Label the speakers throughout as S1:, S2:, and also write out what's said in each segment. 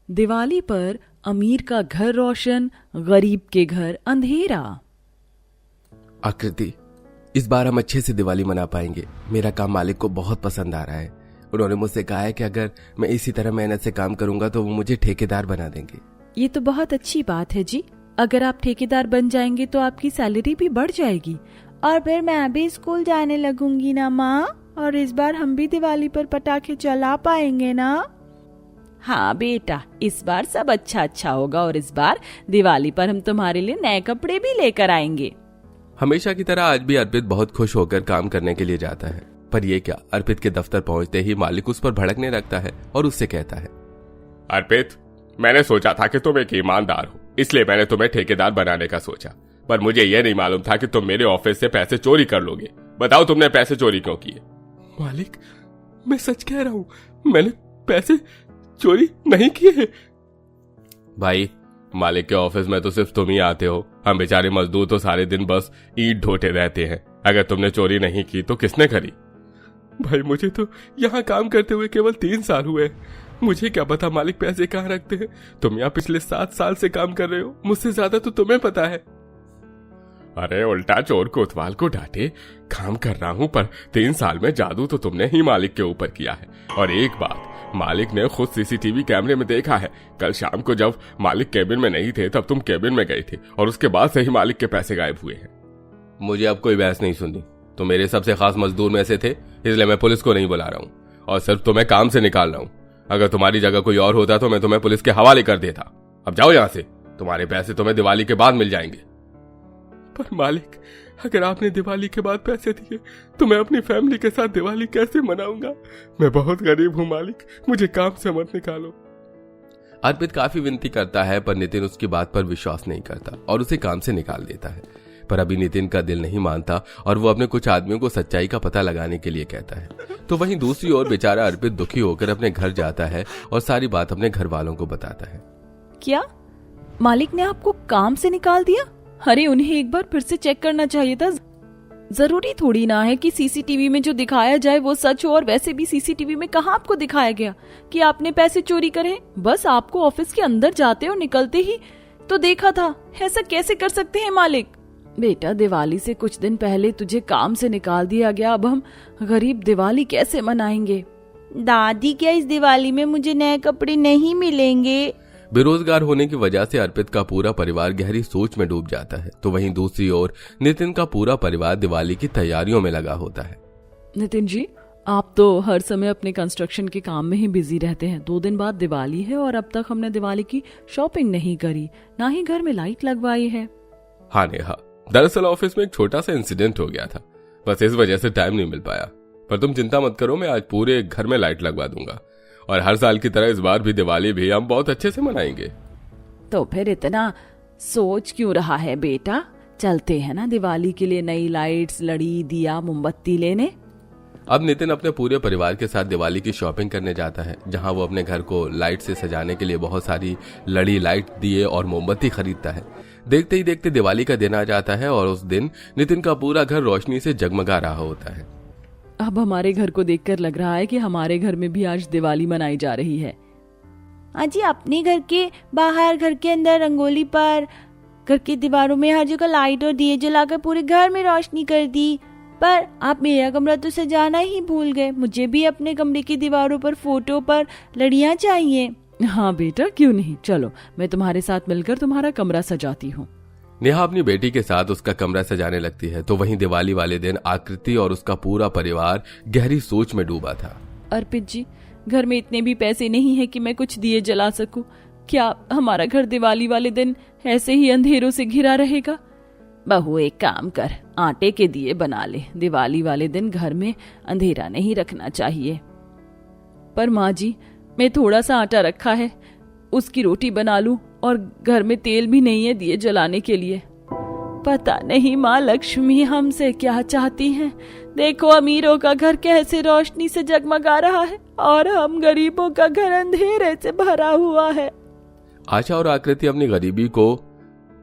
S1: दिवाली पर अमीर का घर रोशन, गरीब के घर अंधेरा।
S2: आकृति, इस बार हम अच्छे से दिवाली मना पाएंगे। मेरा काम मालिक को बहुत पसंद आ रहा है। उन्होंने मुझसे कहा है कि अगर मैं इसी तरह मेहनत से काम करूंगा तो वो मुझे ठेकेदार बना देंगे।
S1: ये तो बहुत अच्छी बात है जी। अगर आप ठेकेदार बन जाएंगे तो आपकी सैलरी भी बढ़ जाएगी और फिर मैं भी स्कूल जाने लगूंगी ना माँ, और इस बार हम भी दिवाली पर पटाखे चला पाएंगे ना। हाँ बेटा, इस बार सब अच्छा होगा और इस बार दिवाली पर हम तुम्हारे लिए नए कपड़े भी लेकर आएंगे।
S2: हमेशा की तरह आज भी अर्पित बहुत खुश होकर काम करने के लिए जाता है। पर ये क्या, अर्पित के दफ्तर पहुंचते ही मालिक उस पर भड़कने लगता है और उससे कहता है,
S3: अर्पित, मैंने सोचा था कि तुम एक ईमानदार हो, इसलिए मैंने तुम्हें ठेकेदार बनाने का सोचा, पर मुझे यह नहीं मालूम था कि तुम मेरे ऑफिस से पैसे चोरी कर लोगे। बताओ तुमने पैसे चोरी क्यों किए?
S2: मालिक, मैं सच कह रहा हूं, मैंने पैसे चोरी नहीं किए।
S3: भाई, मालिक के ऑफिस में तो सिर्फ तुम ही आते हो, हम बेचारे मजदूर तो सारे दिन बस ईंट ढोते रहते हैं। अगर तुमने चोरी नहीं की तो किसने करी?
S2: भाई, मुझे तो यहाँ काम करते हुए केवल 3 साल हुए। मुझे क्या पता मालिक पैसे कहाँ रखते हैं। तुम यहाँ पिछले 7 साल से काम कर रहे हो, मुझसे ज्यादा तो तुम्हें पता है।
S3: अरे उल्टा चोर कोतवाल को डांटे। काम कर रहा हूँ, पर 3 साल में जादू तो तुमने ही मालिक के ऊपर किया है। और एक बात, मालिक ने खुद सीसीटीवी कैमरे में देखा है। कल शाम को जब मालिक केबिन में नहीं थे तब तुम केबिन में गए थे और उसके बाद से ही मालिक के पैसे गायब हुए हैं।
S2: मुझे अब कोई बहस नहीं सुननी। तुम मेरे सबसे खास मजदूर में से थे, इसलिए मैं पुलिस को नहीं बुला रहा हूँ और सिर्फ तुम्हें काम से निकाल रहा हूँ। अगर तुम्हारी जगह कोई और होता तो मैं तुम्हें पुलिस के हवाले कर देता। अब जाओ यहाँ से, तुम्हारे पैसे तुम्हें दिवाली के बाद मिल जाएंगे।
S3: पर मालिक, अगर आपने दिवाली के बाद पैसे दिए तो मैं अपनी फैमिली के साथ दिवाली कैसे मनाऊंगा? मैं बहुत गरीब हूँ मालिक, मुझे काम से मत निकालो।
S2: अर्पित काफी विनती करता है पर नितिन उसकी बात पर विश्वास नहीं करता और उसे काम से निकाल देता है। पर अभी नितिन का दिल नहीं मानता और वो अपने कुछ आदमियों को सच्चाई का पता लगाने के लिए कहता है। तो वहीं दूसरी ओर बेचारा अर्पित दुखी होकर अपने घर जाता है और सारी बात अपने घर वालों को बताता है।
S1: क्या मालिक ने आपको काम से निकाल दिया? अरे उन्हें एक बार फिर से चेक करना चाहिए था। जरूरी थोड़ी ना है कि सीसीटीवी में जो दिखाया जाए वो सच हो, और वैसे भी सीसीटीवी में कहाँ आपको दिखाया गया कि आपने पैसे चोरी करे। बस आपको ऑफिस के अंदर जाते और निकलते ही तो देखा था। ऐसा कैसे कर सकते हैं मालिक? बेटा, दिवाली से कुछ दिन पहले तुझे काम से निकाल दिया गया, अब हम गरीब दिवाली कैसे मनाएंगे? दादी, क्या इस दिवाली में मुझे नए कपड़े नहीं मिलेंगे?
S2: बेरोजगार होने की वजह से अर्पित का पूरा परिवार गहरी सोच में डूब जाता है। तो वहीं दूसरी ओर नितिन का पूरा परिवार दिवाली की तैयारियों में लगा होता है।
S1: नितिन जी, आप तो हर समय अपने कंस्ट्रक्शन के काम में ही बिजी रहते हैं। 2 दिन बाद दिवाली है और अब तक हमने दिवाली की शॉपिंग नहीं करी, ना ही घर में लाइट लगवाई है।
S3: हाँ नेहा, दरअसल ऑफिस में एक छोटा सा इंसिडेंट हो गया था, बस इस वजह से टाइम नहीं मिल पाया। पर तुम चिंता मत करो, मैं आज पूरे घर में लाइट लगवा दूंगा और हर साल की तरह इस बार भी दिवाली भी हम बहुत अच्छे से मनाएंगे।
S1: तो फिर इतना सोच क्यों रहा है बेटा? चलते हैं ना दिवाली के लिए नई लाइट्स, लड़ी, दिया, मोमबत्ती लेने।
S2: अब नितिन अपने पूरे परिवार के साथ दिवाली की शॉपिंग करने जाता है, जहां वो अपने घर को लाइट से सजाने के लिए बहुत सारी लड़ी, लाइट, दिए और मोमबत्ती खरीदता है। देखते ही देखते दिवाली का दिन आ जाता है और उस दिन नितिन का पूरा घर रोशनी से जगमगा रहा होता है।
S1: अब हमारे घर को देखकर लग रहा है कि हमारे घर में भी आज दिवाली मनाई जा रही है। अजी, अपने घर के बाहर, घर के अंदर रंगोली पर, घर की दीवारों में हर जगह लाइट और दिए जलाकर पूरे घर में रोशनी कर दी। पर आप मेरा कमरा तो सजाना ही भूल गए। मुझे भी अपने कमरे की दीवारों पर, फोटो पर लड़ियां चाहिए। हाँ बेटा, क्यों नहीं, चलो मैं तुम्हारे साथ मिलकर तुम्हारा कमरा सजाती हूँ।
S2: नेहा अपनी बेटी के साथ उसका कमरा सजाने लगती है। तो वहीं दिवाली वाले दिन आकृति और उसका पूरा परिवार गहरी सोच में डूबा था।
S1: अर्पित जी, घर में इतने भी पैसे नहीं है कि मैं कुछ दिए जला सकूं। क्या हमारा घर दिवाली वाले दिन ऐसे ही अंधेरों से घिरा रहेगा? बहू, एक काम कर, आटे के दिए बना ले। दिवाली वाले दिन घर में अंधेरा नहीं रखना चाहिए। पर माँ जी, मैं थोड़ा सा आटा रखा है, उसकी रोटी बना लूं, और घर में तेल भी नहीं है दिए जलाने के लिए। पता नहीं माँ लक्ष्मी हमसे क्या चाहती हैं। देखो अमीरों का घर कैसे रोशनी से जगमगा रहा है और हम गरीबों का घर अंधेरे से भरा हुआ है।
S2: आशा और आकृति अपनी गरीबी को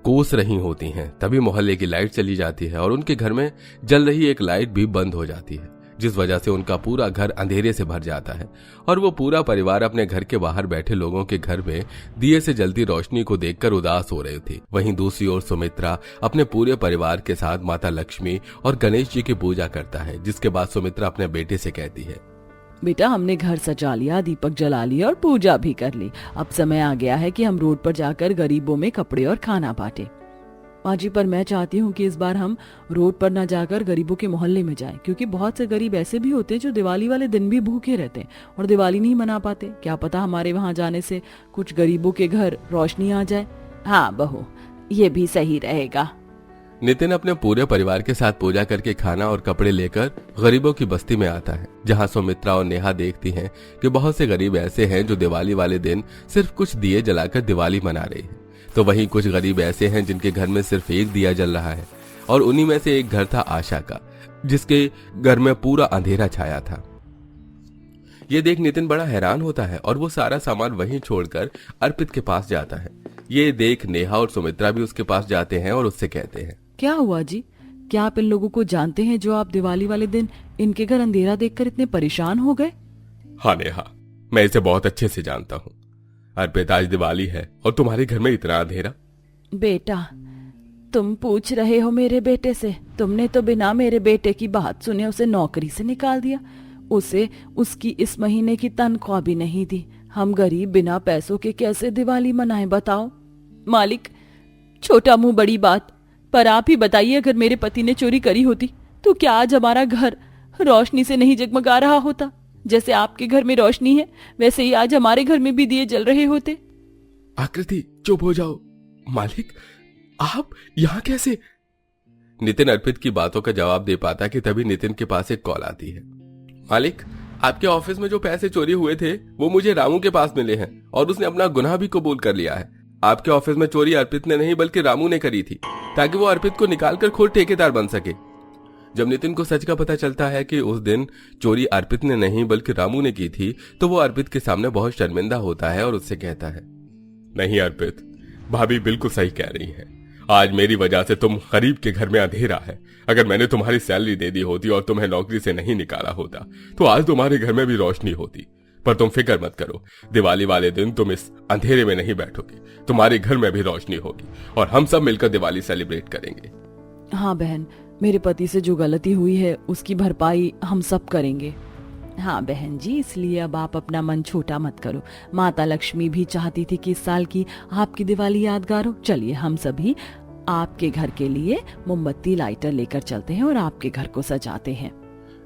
S2: कोस रही होती हैं, तभी मोहल्ले की लाइट चली जाती है और उनके घर में जल रही एक लाइट भी बंद हो जाती है। जिस वजह से उनका पूरा घर अंधेरे से भर जाता है और वो पूरा परिवार अपने घर के बाहर बैठे लोगों के घर में दिए से जलती रोशनी को देखकर उदास हो रही थी। वहीं दूसरी ओर सुमित्रा अपने पूरे परिवार के साथ माता लक्ष्मी और गणेश जी की पूजा करता है, जिसके बाद सुमित्रा अपने बेटे से कहती है,
S1: बेटा हमने घर सजा लिया, दीपक जला लिया और पूजा भी कर ली। अब समय आ गया है कि हम रोड पर जाकर गरीबों में कपड़े और खाना बांटे। माँ जी, पर मैं चाहती हूँ कि इस बार हम रोड पर न जाकर गरीबों के मोहल्ले में जाएं, क्योंकि बहुत से गरीब ऐसे भी होते हैं जो दिवाली वाले दिन भी भूखे रहते हैं और दिवाली नहीं मना पाते। क्या पता हमारे वहाँ जाने से कुछ गरीबों के घर रोशनी आ जाए। हाँ बहू, ये भी सही रहेगा।
S2: नितिन अपने पूरे परिवार के साथ पूजा करके खाना और कपड़े लेकर गरीबों की बस्ती में आता है, जहाँ सुमित्रा और नेहा देखती हैं कि बहुत से गरीब ऐसे हैं जो दिवाली वाले दिन सिर्फ कुछ दिए जलाकर दिवाली मना रहे हैं। तो वहीं कुछ गरीब ऐसे हैं जिनके घर में सिर्फ एक दिया जल रहा है, और उन्हीं में से एक घर था आशा का, जिसके घर में पूरा अंधेरा छाया था। ये देख नितिन बड़ा हैरान होता है और वो सारा सामान वहीं छोड़कर अर्पित के पास जाता है। ये देख नेहा और सुमित्रा भी उसके पास जाते हैं और उससे कहते हैं,
S1: क्या हुआ जी? क्या आप इन लोगों को जानते हैं जो आप दिवाली वाले दिन इनके घर अंधेरा देखकर इतने परेशान हो गए?
S3: हाँ नेहा, मैं इसे बहुत अच्छे से जानता हूँ। अर्पित, आज दिवाली है और तुम्हारे घर में इतना अंधेरा।
S1: बेटा, तुम पूछ रहे हो मेरे बेटे से? तुमने तो बिना मेरे बेटे की बात सुने उसे नौकरी से निकाल दिया। उसे उसकी इस महीने की तनख्वाह भी नहीं दी। हम गरीब बिना पैसों के कैसे दिवाली मनाएं बताओ? मालिक, छोटा मुंह बड़ी बात, पर आप ही बताइए, अगर मेरे पति ने चोरी करी होती तो क्या आज हमारा घर रोशनी से नहीं जगमगा रहा होता? जैसे आपके घर में रोशनी है वैसे ही आज हमारे घर में भी दिए जल रहे होते।
S3: आकृति, चुप हो जाओ। मालिक, आप यहाँ कैसे?
S2: नितिन अर्पित की बातों का जवाब दे पाता कि तभी नितिन के पास एक कॉल आती है। मालिक, आपके ऑफिस में जो पैसे चोरी हुए थे वो मुझे रामू के पास मिले हैं और उसने अपना गुनाह भी कबूल कर लिया है। आपके ऑफिस में चोरी अर्पित ने नहीं बल्कि रामू ने करी थी, ताकि वो अर्पित को निकालकर खुद ठेकेदार बन सके। जब नितिन को सच का पता चलता है कि उस दिन चोरी अर्पित ने नहीं बल्कि रामू ने की थी, तो वो अर्पित के सामने बहुत शर्मिंदा होता है और उससे कहता है,
S3: नहीं अर्पित, भाभी बिल्कुल सही कह रही है। आज मेरी वजह से तुम गरीब के घर में अंधेरा है। अगर मैंने तुम्हारी सैलरी दे दी होती और तुम्हें नौकरी से नहीं निकाला होता तो आज तुम्हारे घर में भी रोशनी होती। पर तुम फिक्र मत करो, दिवाली वाले दिन तुम इस अंधेरे में नहीं बैठोगे, तुम्हारे घर में भी रोशनी होगी और हम सब मिलकर दिवाली सेलिब्रेट करेंगे।
S1: हाँ बहन, मेरे पति से जो गलती हुई है उसकी भरपाई हम सब करेंगे। हाँ बहन जी, इसलिए अब आप अपना मन छोटा मत करो। माता लक्ष्मी भी चाहती थी कि इस साल की आपकी दिवाली यादगार हो। चलिए हम सभी आपके घर के लिए मोमबत्ती लाइटर लेकर चलते हैं और आपके घर को सजाते हैं।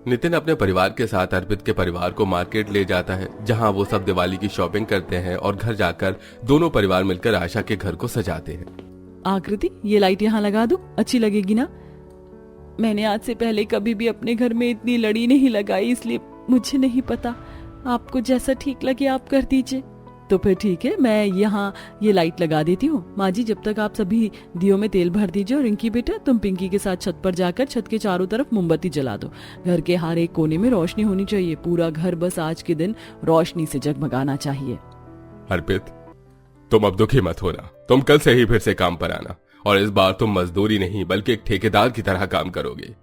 S2: नितिन अपने परिवार के साथ अर्पित के परिवार को मार्केट ले जाता है, जहां वो सब दिवाली की शॉपिंग करते हैं और घर जाकर दोनों परिवार मिलकर आशा के घर को सजाते हैं।
S1: आकृति, ये लाइट यहाँ लगा दो, अच्छी लगेगी ना? मैंने आज से पहले कभी भी अपने घर में इतनी लड़ी नहीं लगाई, इसलिए मुझे नहीं पता। आपको जैसा ठीक लगे आप कर दीजिए। तो फिर ठीक है, मैं यहाँ ये लाइट लगा देती हूँ। माँ जी, जब तक आप सभी दियों में तेल भर दीजिए और रिंकी बेटा तुम पिंकी के साथ छत पर जाकर छत के चारों तरफ मोमबत्ती जला दो। घर के हर एक कोने में रोशनी होनी चाहिए। पूरा घर बस आज के दिन रोशनी से जगमगाना चाहिए।
S3: अर्पित, तुम अब दुखी मत होना। तुम कल से ही फिर से काम पर आना और इस बार तुम मजदूरी नहीं बल्कि एक ठेकेदार की तरह काम करोगे।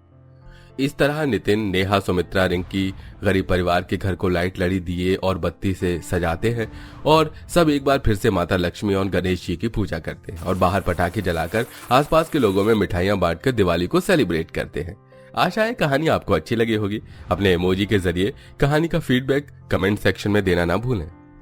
S2: इस तरह नितिन, नेहा, सुमित्रा, रिंकी गरीब परिवार के घर को लाइट लड़ी दिए और बत्ती से सजाते हैं और सब एक बार फिर से माता लक्ष्मी और गणेश जी की पूजा करते हैं और बाहर पटाखे जलाकर आसपास के लोगों में मिठाइयां बांटकर दिवाली को सेलिब्रेट करते हैं। आशा है कहानी आपको अच्छी लगी होगी। अपने इमोजी के जरिए कहानी का फीडबैक कमेंट सेक्शन में देना ना भूलें।